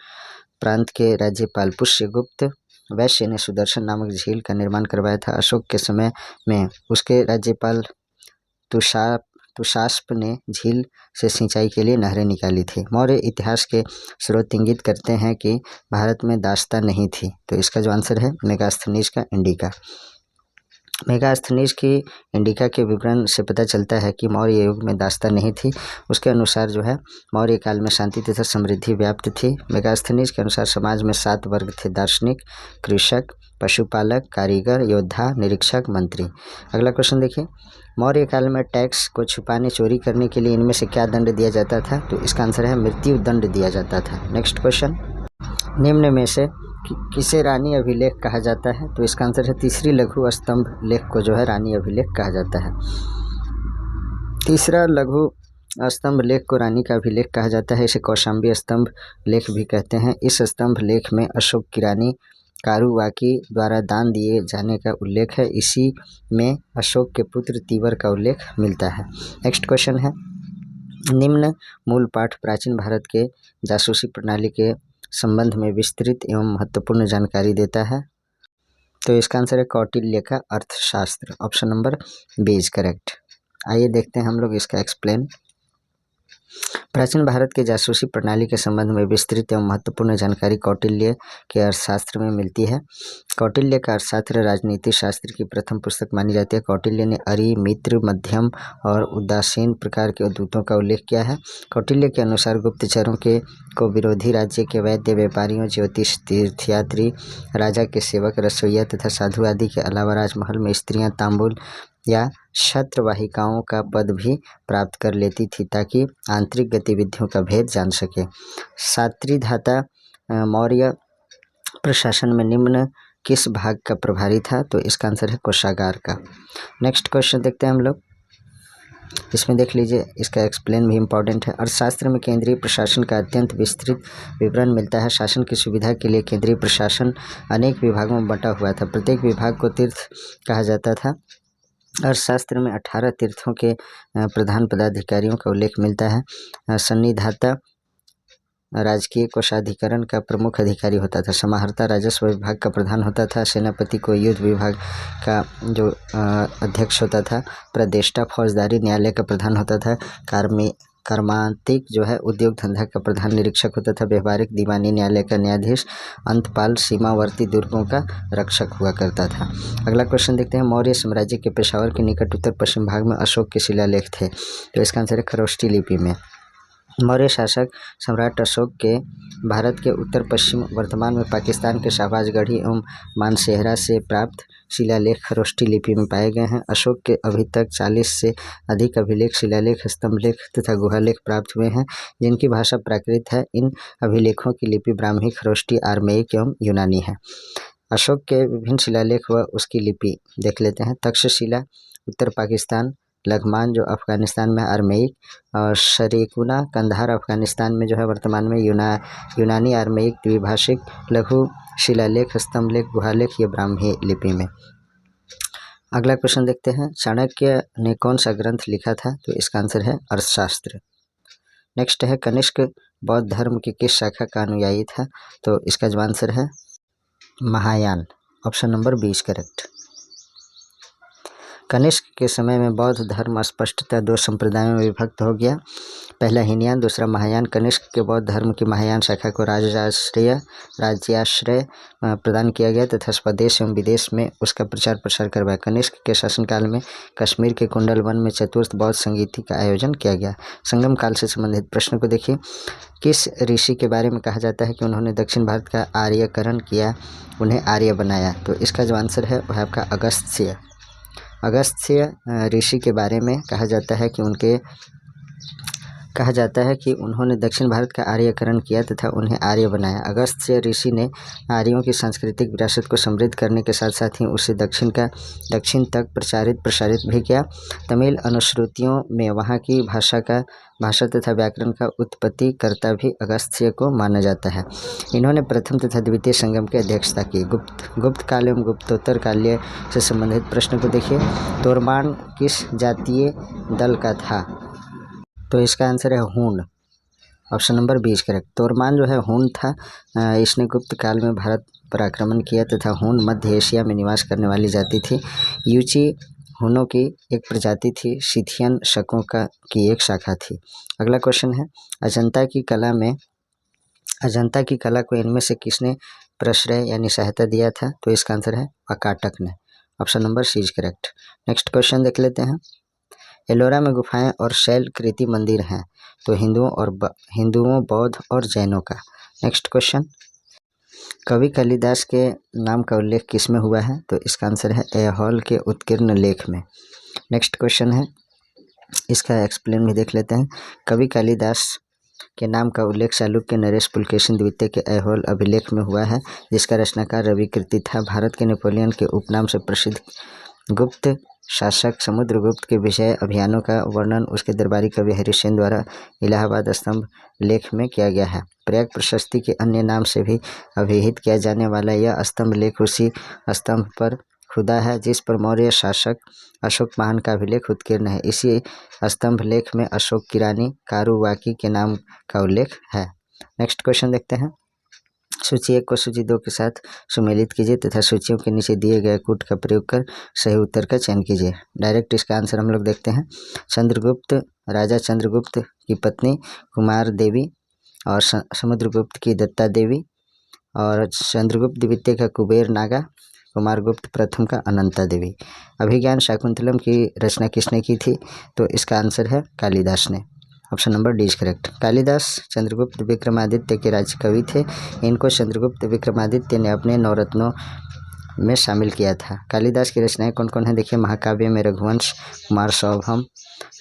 प्रांत के राज्यपाल पुष्यगुप्त वैश्य ने सुदर्शन नामक झील का निर्माण करवाया था। अशोक के समय में उसके राज्यपाल तुषास्प ने झील से सिंचाई के लिए नहरें निकाली थी। मौर्य इतिहास के स्रोत इंगित करते हैं कि भारत में दास्ता नहीं थी। तो इसका जो आंसर है मेगास्थनीज का इंडिका। मेगास्थनीज की इंडिका के विवरण से पता चलता है कि मौर्य युग में दास्ता नहीं थी। उसके अनुसार जो है मौर्य काल में शांति तथा समृद्धि व्याप्त थी। मेगास्थनीज के अनुसार समाज में 7 वर्ग थे: दार्शनिक, कृषक, पशुपालक, कारीगर, योद्धा, निरीक्षक, मंत्री। अगला क्वेश्चन देखिए, मौर्य काल में टैक्स को छुपाने चोरी करने के लिए इनमें से क्या दंड दिया जाता था? तो इसका आंसर है मृत्यु दंड दिया जाता था। नेक्स्ट क्वेश्चन, निम्न में से किसे रानी अभिलेख कहा जाता है? तो इसका आंसर है तीसरी लघु स्तंभ लेख को जो है रानी अभिलेख कहा जाता है। तीसरा लघु स्तंभ लेख को रानी का अभिलेख कहा जाता है। इसे कौशाम्बी स्तंभ लेख भी कहते हैं। इस स्तंभ लेख में अशोक की रानी कारुवाकी द्वारा दान दिए जाने का उल्लेख है। इसी में अशोक के पुत्र तीवर का उल्लेख मिलता है। नेक्स्ट क्वेश्चन है, निम्न मूल पाठ प्राचीन भारत के जासूसी प्रणाली के संबंध में विस्तृत एवं महत्वपूर्ण जानकारी देता है। तो इसका आंसर है कौटिल्य का अर्थशास्त्र। Option number 20 correct. आइए देखते हैं हम लोग इसका एक्सप्लेन। प्राचीन भारत के जासूसी प्रणाली के संबंध में विस्तृत एवं महत्वपूर्ण जानकारी कौटिल्य के अर्थशास्त्र में मिलती है। कौटिल्य का अर्थशास्त्र राजनीति शास्त्र की प्रथम पुस्तक मानी जाती है। कौटिल्य ने अरि, मित्र, मध्यम और उदासीन प्रकार के दूतों का उल्लेख किया है। कौटिल्य के अनुसार गुप्तचरों को विरोधी राज्य के वैद्य, व्यापारियों, ज्योतिष, तीर्थयात्री, राजा के सेवक, रसोइया तथा साधु आदि के अलावा राजमहल में स्त्रियां तांबुल या छत्रवाहिकाओं का पद भी प्राप्त कर लेती थी ताकि आंतरिक गतिविधियों का भेद जान सके। सात्रीधाता मौर्य प्रशासन में निम्न किस भाग का प्रभारी था? तो इसका आंसर है कोषागार का। नेक्स्ट क्वेश्चन देखते हैं हम लोग। इसमें देख लीजिए, इसका एक्सप्लेन भी इम्पॉर्टेंट है। अर्थशास्त्र में केंद्रीय प्रशासन का अत्यंत विस्तृत विवरण मिलता है। शासन की सुविधा के लिए केंद्रीय प्रशासन अनेक विभागों में बंटा हुआ था। प्रत्येक विभाग को तीर्थ कहा जाता था। अर्थशास्त्र में 18 तीर्थों के प्रधान पदाधिकारियों का उल्लेख मिलता है। सन्निधाता राजकीय कोषाधिकरण का प्रमुख अधिकारी होता था। समाहर्ता राजस्व विभाग का प्रधान होता था। सेनापति को युद्ध विभाग का जो अध्यक्ष होता था। प्रदेष्टा फौजदारी न्यायालय का प्रधान होता था। कर्मांतिक जो है उद्योग धंधा का प्रधान निरीक्षक होता था। व्यवहारिक दीवानी न्यायालय का न्यायाधीश। अंतपाल सीमावर्ती दुर्गों का रक्षक हुआ करता था। अगला क्वेश्चन देखते हैं, मौर्य साम्राज्य के पेशावर के निकट उत्तर पश्चिम भाग में अशोक के शिलालेख थे। तो इसका आंसर है खरोष्टी लिपि में। मौर्य शासक सम्राट अशोक के भारत के उत्तर पश्चिम वर्तमान में पाकिस्तान के शाहबाजगढ़ी एवं मानसेहरा से प्राप्त शिलालेख खरोष्टी लिपि में पाए गए हैं। अशोक के अभी तक 40 से अधिक अभिलेख, शिलालेख, स्तंभलेख तथा गुहालेख प्राप्त हुए हैं जिनकी भाषा प्राकृत है। इन अभिलेखों की लिपि ब्राह्मी, खरोष्टी, आर्मेयिक एवं यूनानी है। अशोक के विभिन्न शिलालेख व उसकी लिपि देख लेते हैं। तक्षशिला उत्तर पाकिस्तान, लघमान जो अफगानिस्तान में आर्मेयिक, और शरीकुना कंधार अफगानिस्तान में जो है वर्तमान में यूनानी आर्मेयिक द्विभाषिक लघु शिलालेख, स्तंभलेख, गुहालेख ये ब्राह्मी लिपि में। अगला क्वेश्चन देखते हैं, चाणक्य ने कौन सा ग्रंथ लिखा था? तो इसका आंसर है अर्थशास्त्र। नेक्स्ट है, कनिष्क बौद्ध धर्म की किस शाखा का अनुयायी था? तो इसका जो आंसर है Mahayana. Option number 20 correct. Kanishka के समय में बौद्ध धर्म स्पष्टतः 2 संप्रदायों में विभक्त हो गया। पहला हीनयान, दूसरा महायान। कनिष्क के बौद्ध धर्म की महायान शाखा को राज्याश्रय प्रदान किया गया तथा स्वदेश एवं विदेश में उसका प्रचार प्रसार करवाया। कनिष्क के शासनकाल में कश्मीर के कुंडल वन में चतुर्थ बौद्ध संगीति का आयोजन किया गया। संगम काल से संबंधित प्रश्न को देखिए, किस ऋषि के बारे में कहा जाता है कि उन्होंने दक्षिण भारत का आर्यकरण किया, उन्हें आर्य बनाया? तो इसका जो आंसर है वह आपका अगस्त्य ऋषि के बारे में कहा जाता है कि उनके कहा जाता है कि उन्होंने दक्षिण भारत का आर्यकरण किया तथा उन्हें आर्य बनाया। अगस्त्य ऋषि ने आर्यों की सांस्कृतिक विरासत को समृद्ध करने के साथ साथ ही उसे दक्षिण तक प्रसारित भी किया। तमिल अनुश्रुतियों में वहाँ की भाषा तथा व्याकरण का उत्पत्तिकर्ता भी अगस्त्य को माना जाता है। इन्होंने प्रथम तथा द्वितीय संगम की अध्यक्षता की। गुप्त काल एवं गुप्तोत्तर काल्य से संबंधित प्रश्न को देखिए। तोरमान किस जातीय दल का था? तो इसका आंसर है हूण। Option number 20 correct. तोरमान जो है हूण था। इसने गुप्त काल में भारत पर आक्रमण किया तथा हूण मध्य एशिया में निवास करने वाली जाति थी। यूची हूणों की एक प्रजाति थी। सिथियन शकों की एक शाखा थी। अगला क्वेश्चन है, अजंता की कला को इनमें से किसने प्रश्रय यानी सहायता दिया था? तो इसका आंसर है वाकाटक ने। Option number C is correct. Next question देख लेते हैं। एलोरा में गुफाएं और शैल कृति मंदिर हैं, तो हिंदुओं, बौद्ध और जैनों का। नेक्स्ट क्वेश्चन, कवि कालिदास के नाम का उल्लेख किस में हुआ है? तो इसका आंसर है ऐहोल के उत्कीर्ण लेख में। नेक्स्ट क्वेश्चन है, इसका एक्सप्लेन भी देख लेते हैं। कवि कालिदास के नाम का उल्लेख चालुक्य नरेश पुलकेशिन द्वितीय के ऐहोल अभिलेख में हुआ है, जिसका रचनाकार रविकीर्ति था। भारत के नेपोलियन के उपनाम से प्रसिद्ध गुप्त शासक समुद्रगुप्त के विजय अभियानों का वर्णन उसके दरबारी कवि हरिसेन द्वारा इलाहाबाद स्तंभ लेख में किया गया है। प्रयाग प्रशस्ति के अन्य नाम से भी अभिहित किया जाने वाला यह स्तंभ लेख उसी स्तंभ पर खुदा है जिस पर मौर्य शासक अशोक महान का अभिलेख उत्कीर्ण है। इसी स्तंभ लेख में अशोक की रानी कारुवाकी के नाम का उल्लेख है। नेक्स्ट क्वेश्चन देखते हैं। सूची 1 को सूची 2 के साथ सुमेलित कीजिए तथा सूचियों के नीचे दिए गए कूट का प्रयोग कर सही उत्तर का चयन कीजिए। डायरेक्ट इसका आंसर हम लोग देखते हैं। राजा चंद्रगुप्त की पत्नी कुमार देवी और समुद्रगुप्त की दत्ता देवी और चंद्रगुप्त द्वितीय का कुबेर नागा, कुमारगुप्त प्रथम का अनंता देवी। अभिज्ञान शाकुंतलम की रचना किसने की थी? तो इसका आंसर है कालिदास ने। Option number D is correct. Kalidas Chandragupta Vikramaditya के राज्य कवि थे। इनको चंद्रगुप्त विक्रमादित्य ने अपने नवरत्नों में शामिल किया था। कालिदास की रचनाएं कौन कौन है? देखिए, महाकाव्य में रघुवंश,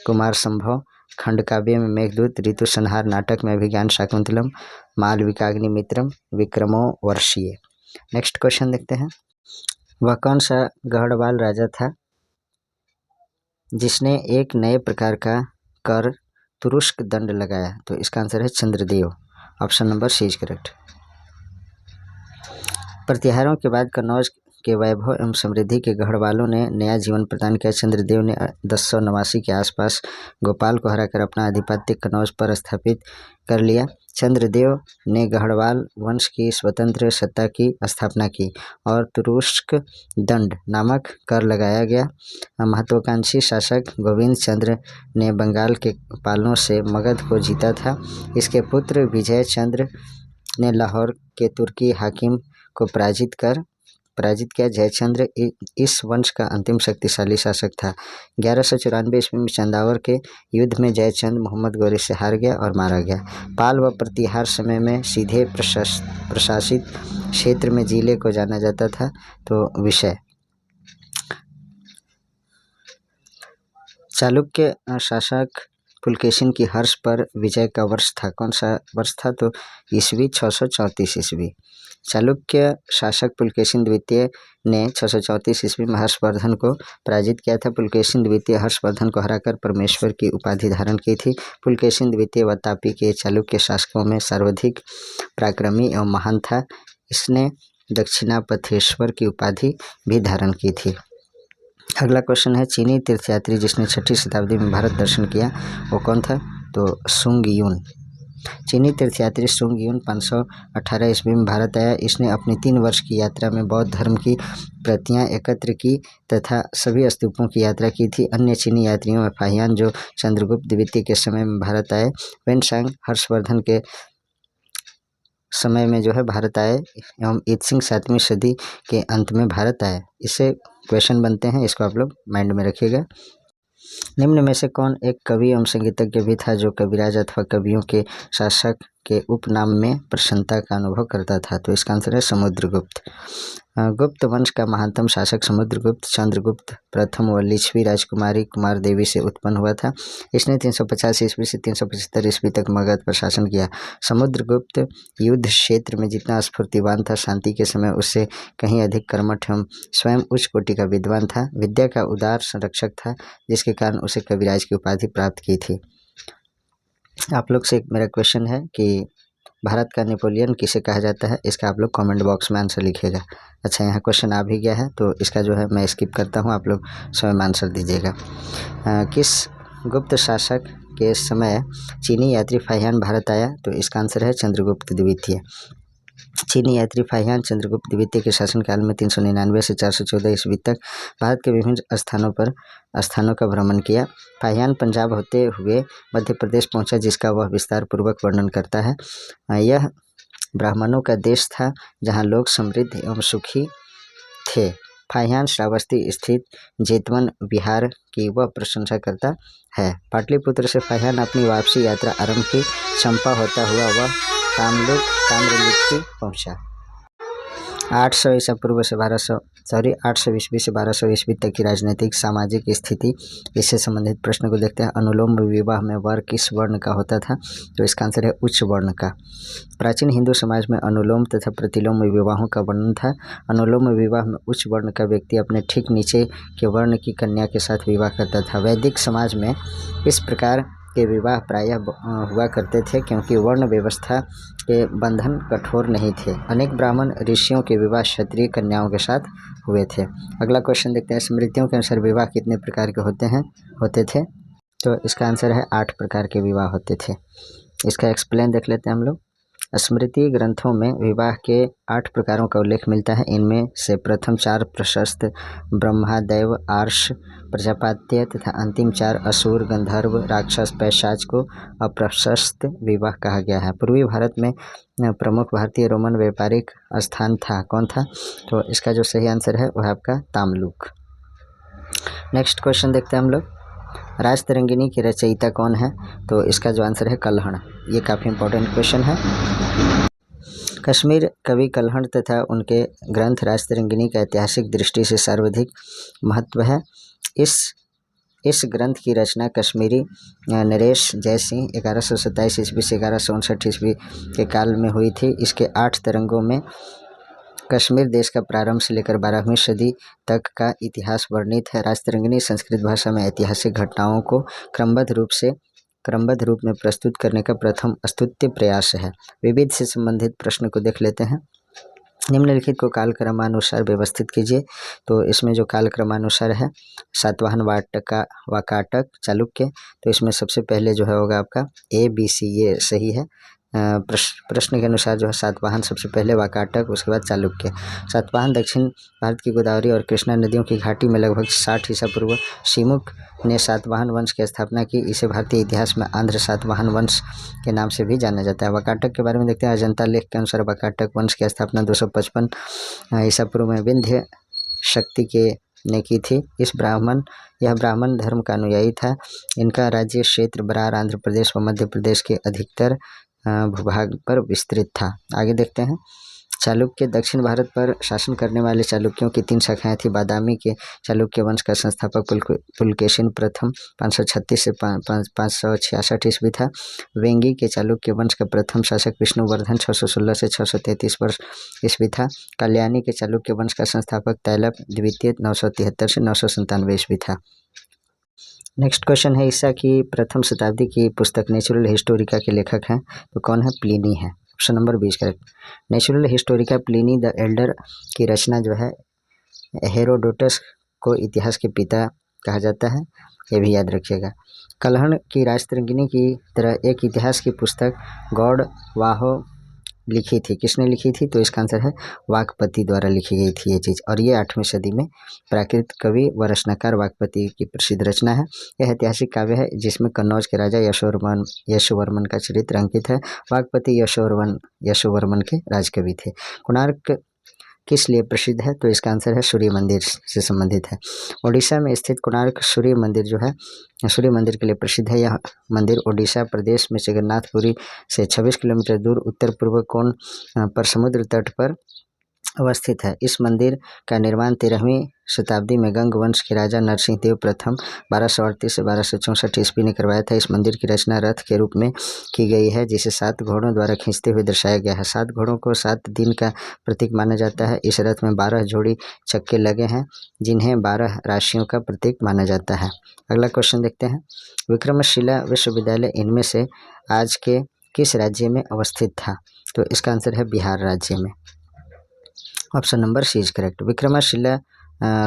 कुमार संभव, खंड काव्य में मेघदूत, ऋतु संहार, नाटक में अभिज्ञान शाकुंतलम, मालविकाग्निमित्रम, विक्रमोर्वशीय। नेक्स्ट क्वेश्चन देखते हैं। वह कौन सा गढ़वाल राजा था जिसने एक नए प्रकार का कर तुरुष्क दंड लगाया? तो इसका आंसर है Chandradev. Option number C is correct. प्रतिहारों के बाद कन्नौज के वैभव एवं समृद्धि के गढ़वालों ने नया जीवन प्रदान किया। चंद्रदेव ने 1089 के आसपास गोपाल को हराकर अपना आधिपत्य कन्नौज पर स्थापित कर लिया। चंद्रदेव ने गढ़वाल वंश की स्वतंत्र सत्ता की स्थापना की और तुरुष्क दंड नामक कर लगाया गया। महत्वाकांक्षी शासक गोविंद चंद्र ने बंगाल के पालों से मगध को जीता था। इसके पुत्र विजय चंद्र ने लाहौर के तुर्की हाकिम को पराजित किया। जयचंद्र इस वंश का अंतिम शक्तिशाली शासक था। 1194 ईस्वी में चंदावर के युद्ध में जयचंद मोहम्मद गौरी से हार गया और मारा गया। पाल व प्रतिहार समय में सीधे प्रशासित क्षेत्र में जिले को जाना जाता था। तो विषय, चालुक्य शासक पुलकेशिन की हर्ष पर विजय का वर्ष था। कौन सा वर्ष था? तो ईस्वी 634 ईस्वी। चालुक्य शासक पुलकेशिन द्वितीय ने 634 ईस्वी में हर्षवर्धन को पराजित किया था। पुलकेशिन द्वितीय हर्षवर्धन को हराकर परमेश्वर की उपाधि धारण की थी। पुलकेशिन द्वितीय वातापी के चालुक्य शासकों में सर्वाधिक पराक्रमी एवं महान था। इसने दक्षिणापथेश्वर की उपाधि भी धारण की थी। अगला क्वेश्चन है, चीनी तीर्थयात्री जिसने 6वीं शताब्दी में भारत दर्शन किया वो कौन था? तो सुंग यून। चीनी तीर्थयात्री सुंग यून 518 ईस्वी में भारत आया। इसने अपनी 3 वर्ष की यात्रा में बौद्ध धर्म की प्रतियां एकत्र की तथा सभी स्तूपों की यात्रा की थी। अन्य चीनी यात्रियों में फाहियान जो चंद्रगुप्त द्वितीय के समय में भारत आए, वेनसांग हर्षवर्धन के समय में जो है भारत आए एवं ईत्सिंग 7वीं सदी के अंत में भारत आए। इससे क्वेश्चन बनते हैं, इसको आप लोग माइंड में रखिएगा। निम्न में से कौन एक कवि एवं संगीतज्ञ भी था जो कविराज अथवा कवियों के शासक के उपनाम में प्रसन्नता का अनुभव करता था? तो इसका आंसर है समुद्रगुप्त। गुप्त वंश का महानतम शासक समुद्रगुप्त चंद्रगुप्त प्रथम व लिच्छवी राजकुमारी कुमार देवी से उत्पन्न हुआ था। इसने 350 ईस्वी से 375 ईस्वी तक मगध पर शासन किया। समुद्रगुप्त युद्ध क्षेत्र में जितना स्फूर्तिवान था, शांति के समय उससे कहीं अधिक कर्मठ एवं स्वयं उच्च कोटि का विद्वान था। विद्या का उदार संरक्षक था, जिसके कारण उसे कविराज की उपाधि प्राप्त की थी। आप लोग से एक मेरा क्वेश्चन है कि भारत का नेपोलियन किसे कहा जाता है? इसका आप लोग कमेंट बॉक्स में आंसर लिखिएगा। अच्छा, यहाँ क्वेश्चन आ भी गया है तो इसका जो है मैं स्किप करता हूँ, आप लोग स्वयं आंसर दीजिएगा। किस गुप्त शासक के समय चीनी यात्री फाहियान भारत आया? तो इसका आंसर है चंद्रगुप्त द्वितीय। चीनी यात्री फाहियान चंद्रगुप्त द्वितीय के शासनकाल में 399 से 414 ईस्वी तक भारत के विभिन्न स्थानों का भ्रमण किया। फाहियान पंजाब होते हुए मध्य प्रदेश पहुंचा, जिसका वह विस्तार पूर्वक वर्णन करता है। यह ब्राह्मणों का देश था, जहां लोग समृद्ध एवं सुखी थे। फाहियान श्रावस्ती स्थित जेतवन विहार की वह प्रशंसा करता है। पाटलिपुत्र से फाहियान अपनी वापसी यात्रा आरंभ की। चंपा होता हुआ वह ताम्रलिप्ति पहुंचा। 800 ईसा पूर्व से 800 ईस्वी से 1200 ईस्वी तक की राजनीतिक सामाजिक स्थिति, इससे संबंधित प्रश्न को देखते हैं। अनुलोम विवाह में वर किस वर्ण का होता था? तो इसका आंसर है उच्च वर्ण का। प्राचीन हिंदू समाज में अनुलोम तथा प्रतिलोम विवाहों का वर्णन था। अनुलोम विवाह में उच्च वर्ण का व्यक्ति अपने ठीक नीचे के वर्ण की कन्या के साथ विवाह करता था। वैदिक समाज में इस प्रकार के विवाह प्रायः हुआ करते थे, क्योंकि वर्ण व्यवस्था के बंधन कठोर नहीं थे। अनेक ब्राह्मण ऋषियों के विवाह क्षत्रिय कन्याओं के साथ हुए थे। अगला क्वेश्चन देखते हैं। स्मृतियों के अनुसार विवाह कितने प्रकार के होते थे? तो इसका आंसर है 8 प्रकार के विवाह होते थे। इसका एक्सप्लेन देख लेते हैं हम लोग। स्मृति ग्रंथों में विवाह के 8 प्रकारों का उल्लेख मिलता है। इनमें से प्रथम 4 प्रशस्त ब्रह्मा, दैव, आर्ष, प्रजापत्य तथा अंतिम 4 असुर, गंधर्व, राक्षस, पैशाच को अप्रशस्त विवाह कहा गया है। पूर्वी भारत में प्रमुख भारतीय रोमन व्यापारिक स्थान था, कौन था? तो इसका जो सही आंसर है वह आपका ताम्लुक। नेक्स्ट क्वेश्चन देखते हैं हम लोग। राजतरंगिणी की रचयिता कौन है? तो इसका जो आंसर है कल्हण। ये काफ़ी इंपॉर्टेंट क्वेश्चन है। कश्मीर कवि कल्हण तथा उनके ग्रंथ राजतरंगिणी का ऐतिहासिक दृष्टि से सर्वाधिक महत्व है। इस ग्रंथ की रचना कश्मीरी नरेश जयसिंह 1127 ईस्वी से 1159 ईस्वी के काल में हुई थी। इसके 8 तरंगों में कश्मीर देश का प्रारंभ से लेकर 12वीं सदी तक का इतिहास वर्णित है। राजतरंगिणी संस्कृत भाषा में ऐतिहासिक घटनाओं को क्रमबद्ध रूप में प्रस्तुत करने का प्रथम स्तुत्य प्रयास है। विविध से संबंधित प्रश्न को देख लेते हैं। निम्नलिखित को कालक्रमानुसार व्यवस्थित कीजिए। तो इसमें जो कालक्रमानुसार है, सातवाहन, वाकाटक, चालुक्य, तो इसमें सबसे पहले जो है होगा आपका ABC, ये सही है। प्रश्न के अनुसार जो है सातवाहन सबसे पहले, वाकाटक, उसके बाद चालुक्य। सातवाहन दक्षिण भारत की गोदावरी और कृष्णा नदियों की घाटी में लगभग 60 ईसा पूर्व शिमुख ने सातवाहन वंश की स्थापना की। इसे भारतीय इतिहास में आंध्र सातवाहन वंश के नाम से भी जाना जाता है। वाकाटक के बारे में देखते हैं। अजंता लेख के अनुसार वाकाटक वंश की स्थापना 255 ईसा पूर्व में विंध्य शक्ति के ने की थी। यह ब्राह्मण धर्म का अनुयायी था। इनका राज्य क्षेत्र बरार आंध्र प्रदेश व मध्य प्रदेश के अधिकतर भूभाग पर विस्तृत था। आगे देखते हैं। चालुक्य दक्षिण भारत पर शासन करने वाले चालुक्यों की 3 शाखाएं थी। बादामी के चालुक्य वंश का संस्थापक पुलकेशिन प्रथम 536 से 566 ईस्वी था। वेंगी के चालुक्य वंश का प्रथम शासक विष्णुवर्धन 616 से 633 वर्ष ईस्वी था। कल्याणी के चालुक्य वंश का संस्थापक तैलप द्वितीय 973 से 997 ईस्वी था। नेक्स्ट क्वेश्चन है। ईसा की प्रथम शताब्दी की पुस्तक नेचुरल हिस्टोरिका के लेखक हैं, तो कौन है? प्लिनी है। Option number 20 correct. Natural Historica Pliny the Elder की रचना जो है हेरोडोटस को इतिहास के पिता कहा जाता है, ये भी याद रखिएगा। कल्हण की राजतरंगिणी की तरह एक इतिहास की पुस्तक गौड़ वाहो लिखी थी। किसने लिखी थी? तो इसका आंसर है वाकपति द्वारा लिखी गई थी ये चीज़, और ये 8वीं सदी में प्राकृत कवि व रचनाकार वाकपति की प्रसिद्ध रचना है। यह ऐतिहासिक काव्य है जिसमें कन्नौज के राजा यशोवर्मन का चरित्र अंकित है। वाकपति यशोवर्मन के राजकवि थे। कोणार्क किस लिए प्रसिद्ध है? तो इसका आंसर है सूर्य मंदिर से संबंधित है। ओडिशा में स्थित कोणार्क सूर्य मंदिर जो है सूर्य मंदिर के लिए प्रसिद्ध है। यह मंदिर ओडिशा प्रदेश में जगन्नाथपुरी से 26 किलोमीटर दूर उत्तर पूर्व कोण पर समुद्र तट पर अवस्थित है। इस मंदिर का निर्माण 13वीं शताब्दी में गंग वंश के राजा नरसिंह देव प्रथम 1238 से 1264 ईस्वी ने करवाया था। इस मंदिर की रचना रथ के रूप में की गई है, जिसे 7 घोड़ों द्वारा खींचते हुए दर्शाया गया है। 7 घोड़ों को 7 दिन का प्रतीक माना जाता है। इस रथ में 12 जोड़ी चक्के लगे हैं, जिन्हें 12 राशियों का प्रतीक माना जाता है। अगला क्वेश्चन देखते हैं। विक्रमशिला विश्वविद्यालय इनमें से आज के किस राज्य में अवस्थित था? तो इसका आंसर है बिहार राज्य में। Option number C is correct. Vikramshila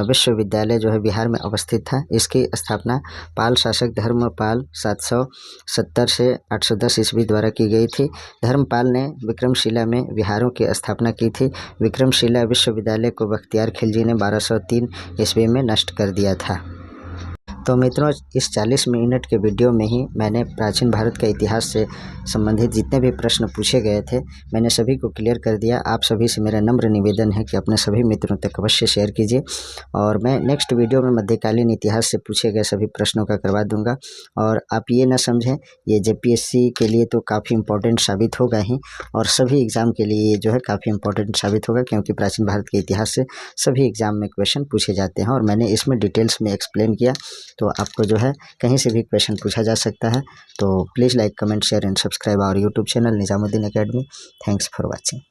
विश्वविद्यालय जो है बिहार में अवस्थित था। इसकी स्थापना पाल शासक धर्मपाल 770 से 810 ईस्वी द्वारा की गई थी। धर्मपाल ने विक्रमशिला में विहारों की स्थापना की थी। विक्रमशिला विश्वविद्यालय को बख्तियार खिलजी ने 1203 ईस्वी में नष्ट कर दिया था। तो मित्रों, इस 40 मिनट के वीडियो में ही मैंने प्राचीन भारत का इतिहास से संबंधित जितने भी प्रश्न पूछे गए थे, मैंने सभी को क्लियर कर दिया। आप सभी से मेरा नम्र निवेदन है कि अपने सभी मित्रों तक अवश्य शेयर कीजिए, और मैं नेक्स्ट वीडियो में मध्यकालीन इतिहास से पूछे गए सभी प्रश्नों का करवा दूंगा। और आप ये ना समझें, ये JPSC के लिए तो काफ़ी इंपॉर्टेंट साबित होगा ही, और सभी एग्ज़ाम के लिए ये जो है काफ़ी इंपॉर्टेंट साबित होगा, क्योंकि प्राचीन भारत के इतिहास से सभी एग्ज़ाम में क्वेश्चन पूछे जाते हैं और मैंने इसमें डिटेल्स में एक्सप्लेन किया। तो आपको जो है कहीं से भी क्वेश्चन पूछा जा सकता है। तो please like, comment, share and subscribe our YouTube channel Nizamuddin academy. Thanks for watching.